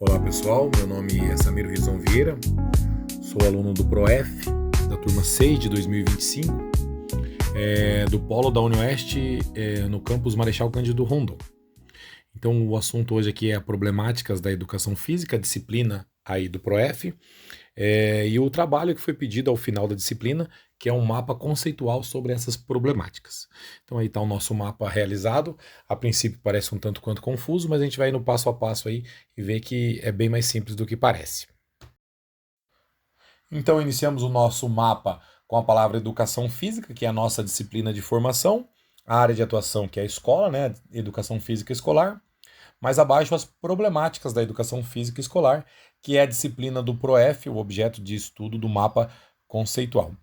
Olá pessoal, meu nome é Samir Rizon Vieira, sou aluno do ProF, da turma 6 de 2025, do Polo da UniOeste, no campus Marechal Cândido Rondon. Então o assunto hoje aqui é problemáticas da educação física, a disciplina aí do ProF, e o trabalho que foi pedido ao final da disciplina, que é um mapa conceitual sobre essas problemáticas. Então aí está o nosso mapa realizado. A princípio parece um tanto quanto confuso, mas a gente vai indo passo a passo aí e ver que é bem mais simples do que parece. Então iniciamos o nosso mapa com a palavra educação física, que é a nossa disciplina de formação, a área de atuação, que é a escola, né, educação física escolar. Mais abaixo, as problemáticas da educação física escolar, que é a disciplina do ProF, o objeto de estudo do mapa conceitual.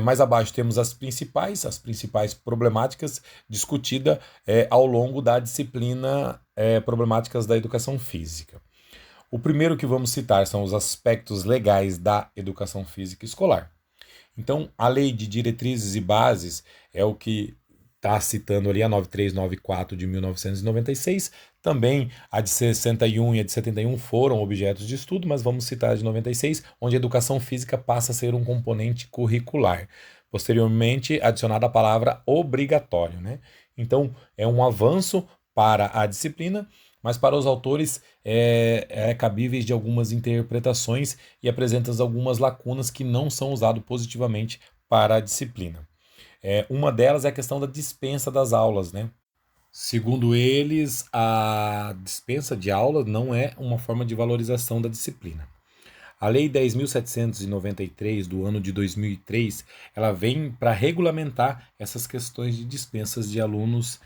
Mais abaixo temos as principais problemáticas discutidas ao longo da disciplina problemáticas da educação física. O primeiro que vamos citar são os aspectos legais da educação física escolar. Então, a Lei de Diretrizes e Bases é o que está citando ali, a 9394 de 1996. Também a de 61 e a de 71 foram objetos de estudo, mas vamos citar a de 96, onde a educação física passa a ser um componente curricular. Posteriormente, adicionada a palavra obrigatório, né? Então, é um avanço para a disciplina, mas para os autores é cabíveis de algumas interpretações e apresenta algumas lacunas que não são usadas positivamente para a disciplina. Uma delas é a questão da dispensa das aulas, né? Segundo eles, a dispensa de aulas não é uma forma de valorização da disciplina. A Lei 10.793 do ano de 2003, ela vem para regulamentar essas questões de dispensas de alunos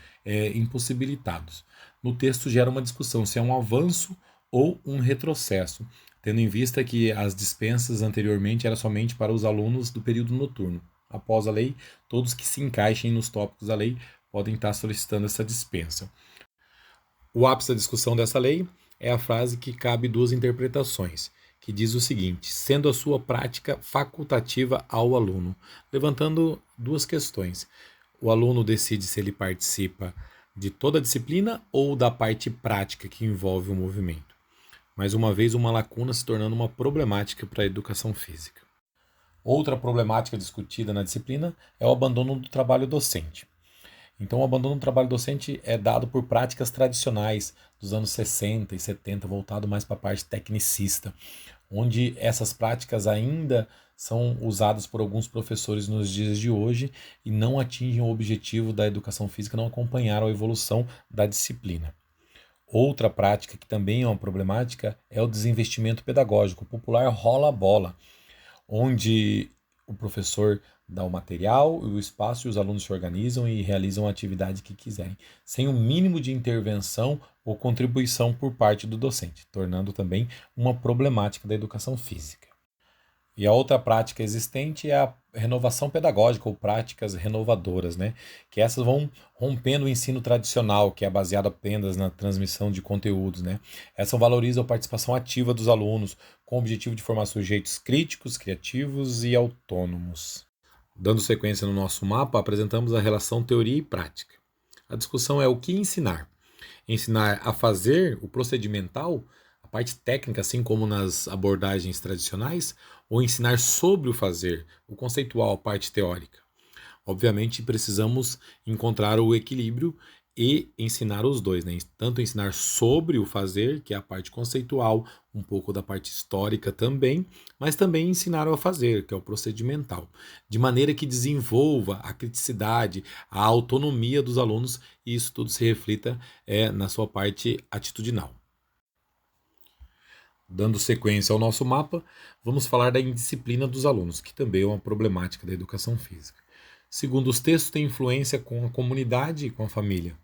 impossibilitados. No texto gera uma discussão se é um avanço ou um retrocesso, tendo em vista que as dispensas anteriormente eram somente para os alunos do período noturno. Após a lei, todos que se encaixem nos tópicos da lei podem estar solicitando essa dispensa. O ápice da discussão dessa lei é a frase que cabe duas interpretações, que diz o seguinte: sendo a sua prática facultativa ao aluno, levantando duas questões. O aluno decide se ele participa de toda a disciplina ou da parte prática que envolve o movimento. Mais uma vez, uma lacuna se tornando uma problemática para a educação física. Outra problemática discutida na disciplina é o abandono do trabalho docente. Então, o abandono do trabalho docente é dado por práticas tradicionais dos anos 60 e 70, voltado mais para a parte tecnicista, onde essas práticas ainda são usadas por alguns professores nos dias de hoje e não atingem o objetivo da educação física, não acompanharam a evolução da disciplina. Outra prática que também é uma problemática é o desinvestimento pedagógico, o popular rola-bola, onde o professor dá o material e o espaço e os alunos se organizam e realizam a atividade que quiserem, sem o mínimo de intervenção ou contribuição por parte do docente, tornando também uma problemática da educação física. E a outra prática existente é a renovação pedagógica ou práticas renovadoras, né? Que essas vão rompendo o ensino tradicional, que é baseado apenas na transmissão de conteúdos, né? Essa valoriza a participação ativa dos alunos, com o objetivo de formar sujeitos críticos, criativos e autônomos. Dando sequência no nosso mapa, apresentamos a relação teoria e prática. A discussão é o que ensinar. Ensinar a fazer o procedimental, a parte técnica, assim como nas abordagens tradicionais, ou ensinar sobre o fazer, o conceitual, a parte teórica. Obviamente, precisamos encontrar o equilíbrio e ensinar os dois, né? Tanto ensinar sobre o fazer, que é a parte conceitual, um pouco da parte histórica também, mas também ensinar o fazer, que é o procedimental, de maneira que desenvolva a criticidade, a autonomia dos alunos e isso tudo se reflita na sua parte atitudinal. Dando sequência ao nosso mapa, vamos falar da indisciplina dos alunos, que também é uma problemática da educação física. Segundo os textos, tem influência com a comunidade e com a família.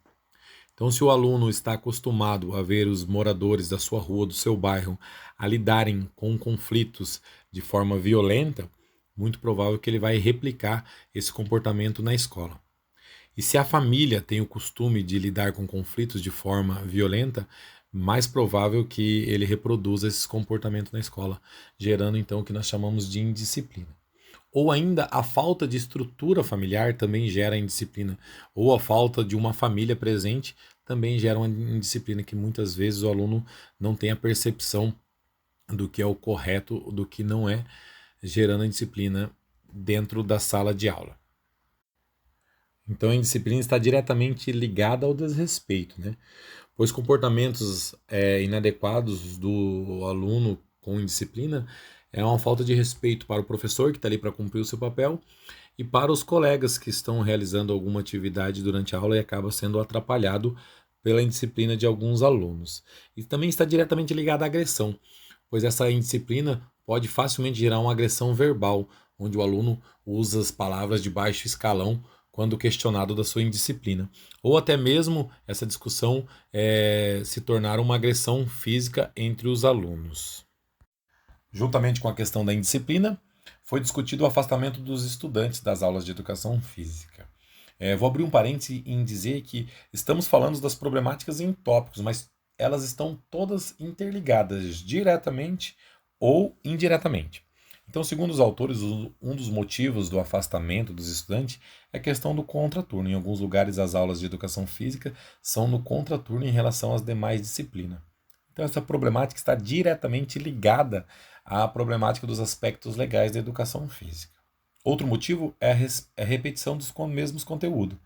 Então, se o aluno está acostumado a ver os moradores da sua rua, do seu bairro, a lidarem com conflitos de forma violenta, muito provável que ele vai replicar esse comportamento na escola. E se a família tem o costume de lidar com conflitos de forma violenta, mais provável que ele reproduza esses comportamentos na escola, gerando então o que nós chamamos de indisciplina. Ou ainda a falta de estrutura familiar também gera indisciplina, ou a falta de uma família presente também gera uma indisciplina que muitas vezes o aluno não tem a percepção do que é o correto, do que não é, gerando a indisciplina dentro da sala de aula. Então a indisciplina está diretamente ligada ao desrespeito, né? Pois comportamentos inadequados do aluno com indisciplina é uma falta de respeito para o professor que está ali para cumprir o seu papel e para os colegas que estão realizando alguma atividade durante a aula e acaba sendo atrapalhado pela indisciplina de alguns alunos. E também está diretamente ligada à agressão, pois essa indisciplina pode facilmente gerar uma agressão verbal, onde o aluno usa as palavras de baixo escalão quando questionado da sua indisciplina. Ou até mesmo essa discussão se tornar uma agressão física entre os alunos. Juntamente com a questão da indisciplina, foi discutido o afastamento dos estudantes das aulas de educação física. Vou abrir um parêntese em dizer que estamos falando das problemáticas em tópicos, mas elas estão todas interligadas diretamente ou indiretamente. Então, segundo os autores, um dos motivos do afastamento dos estudantes é a questão do contraturno. Em alguns lugares, as aulas de educação física são no contraturno em relação às demais disciplinas. Então, essa problemática está diretamente ligada à problemática dos aspectos legais da educação física. Outro motivo é a repetição dos mesmos conteúdos.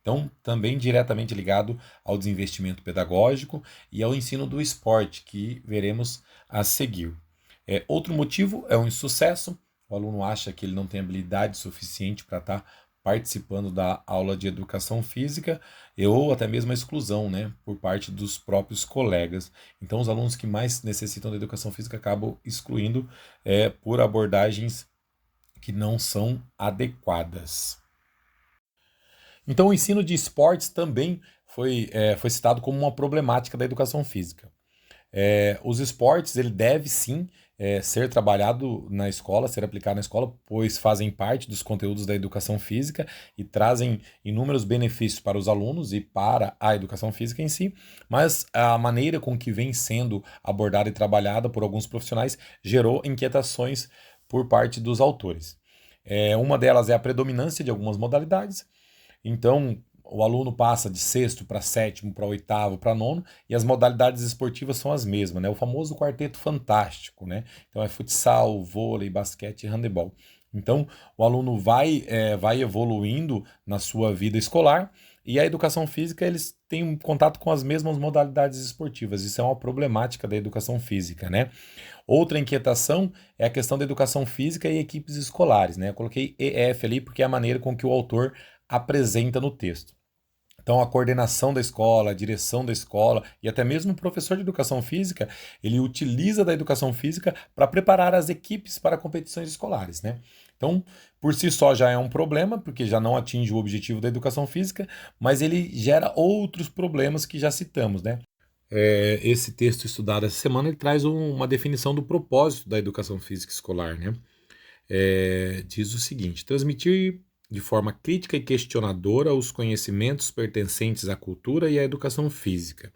Então, também diretamente ligado ao desinvestimento pedagógico e ao ensino do esporte, que veremos a seguir. Outro motivo é o insucesso. O aluno acha que ele não tem habilidade suficiente para estar participando da aula de educação física ou até mesmo a exclusão, né, por parte dos próprios colegas. Então, os alunos que mais necessitam da educação física acabam excluindo por abordagens que não são adequadas. Então, o ensino de esportes também foi citado como uma problemática da educação física. Os esportes, ele deve sim ser trabalhado na escola, ser aplicado na escola, pois fazem parte dos conteúdos da educação física e trazem inúmeros benefícios para os alunos e para a educação física em si, mas a maneira com que vem sendo abordada e trabalhada por alguns profissionais gerou inquietações por parte dos autores. Uma delas é a predominância de algumas modalidades, então o aluno passa de sexto para sétimo, para oitavo, para nono, e as modalidades esportivas são as mesmas, né? O famoso quarteto fantástico, né? Então é futsal, vôlei, basquete e handebol. Então o aluno vai evoluindo na sua vida escolar e a educação física eles têm um contato com as mesmas modalidades esportivas. Isso é uma problemática da educação física, né? Outra inquietação é a questão da educação física e equipes escolares, né? Eu coloquei EF ali porque é a maneira com que o autor apresenta no texto. Então, a coordenação da escola, a direção da escola e até mesmo o professor de educação física, ele utiliza da educação física para preparar as equipes para competições escolares, né? Então, por si só já é um problema, porque já não atinge o objetivo da educação física, mas ele gera outros problemas que já citamos, né? Esse texto estudado essa semana ele traz uma definição do propósito da educação física escolar, né? Diz o seguinte: transmitir de forma crítica e questionadora os conhecimentos pertencentes à cultura e à educação física.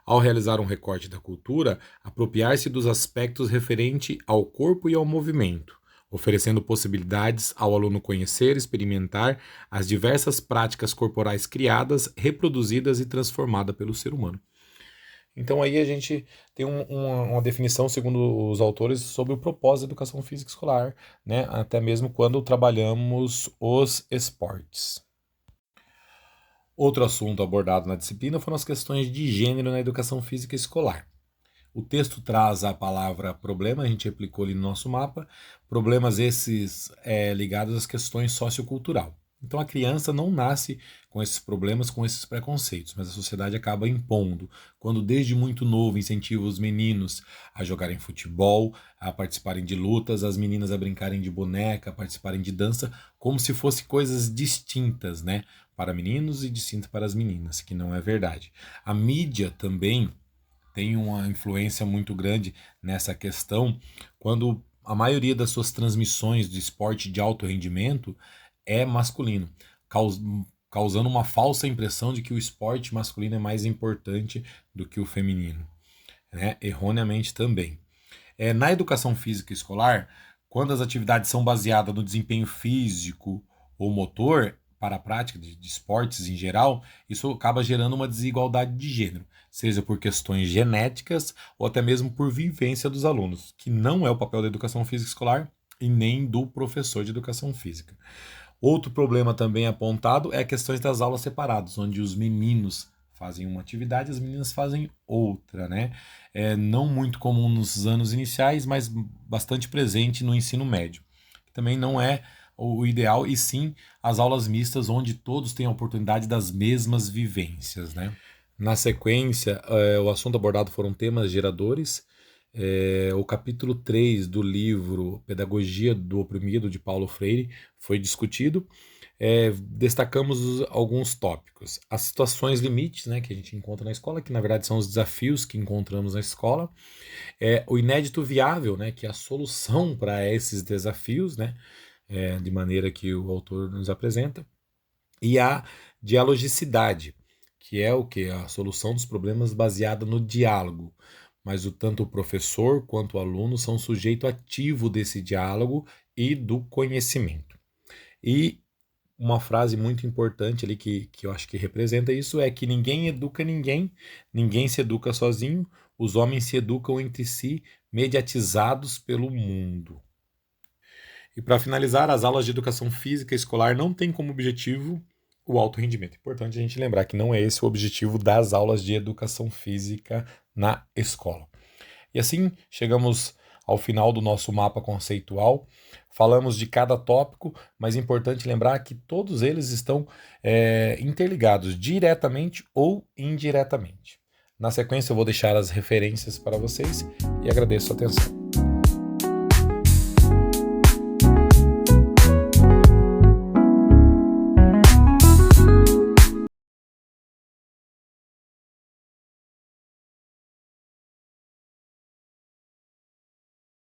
Ao realizar um recorte da cultura, apropriar-se dos aspectos referentes ao corpo e ao movimento, oferecendo possibilidades ao aluno conhecer e experimentar as diversas práticas corporais criadas, reproduzidas e transformadas pelo ser humano. Então aí a gente tem uma definição, segundo os autores, sobre o propósito da educação física escolar, né? Até mesmo quando trabalhamos os esportes. Outro assunto abordado na disciplina foram as questões de gênero na educação física escolar. O texto traz a palavra problema, a gente aplicou ali no nosso mapa, problemas esses ligados às questões sociocultural. Então a criança não nasce com esses problemas, com esses preconceitos, mas a sociedade acaba impondo, quando desde muito novo incentiva os meninos a jogarem futebol, a participarem de lutas, as meninas a brincarem de boneca, a participarem de dança, como se fossem coisas distintas, né, para meninos e distintas para as meninas, que não é verdade. A mídia também tem uma influência muito grande nessa questão, quando a maioria das suas transmissões de esporte de alto rendimento é masculino, causando uma falsa impressão de que o esporte masculino é mais importante do que o feminino, né? Erroneamente também. Na educação física escolar, quando as atividades são baseadas no desempenho físico ou motor, para a prática de esportes em geral, isso acaba gerando uma desigualdade de gênero, seja por questões genéticas ou até mesmo por vivência dos alunos, que não é o papel da educação física escolar e nem do professor de educação física. Outro problema também apontado é a questão das aulas separadas, onde os meninos fazem uma atividade e as meninas fazem outra, né? É não muito comum nos anos iniciais, mas bastante presente no ensino médio. Também não é o ideal, e sim as aulas mistas, onde todos têm a oportunidade das mesmas vivências, né? Na sequência, o assunto abordado foram temas geradores. O capítulo 3 do livro Pedagogia do Oprimido, de Paulo Freire, foi discutido. Destacamos alguns tópicos. As situações limites, né, que a gente encontra na escola, que na verdade são os desafios que encontramos na escola. O inédito viável, né, que é a solução para esses desafios, né, de maneira que o autor nos apresenta. E a dialogicidade, que é o que? A solução dos problemas baseada no diálogo. Mas tanto o professor quanto o aluno são sujeito ativo desse diálogo e do conhecimento. E uma frase muito importante ali que eu acho que representa isso é que ninguém educa ninguém, ninguém se educa sozinho, os homens se educam entre si, mediatizados pelo mundo. E para finalizar, as aulas de educação física escolar não têm como objetivo o alto rendimento. É importante a gente lembrar que não é esse o objetivo das aulas de educação física na escola. E assim chegamos ao final do nosso mapa conceitual. Falamos de cada tópico, mas é importante lembrar que todos eles estão interligados diretamente ou indiretamente. Na sequência eu vou deixar as referências para vocês e agradeço a atenção.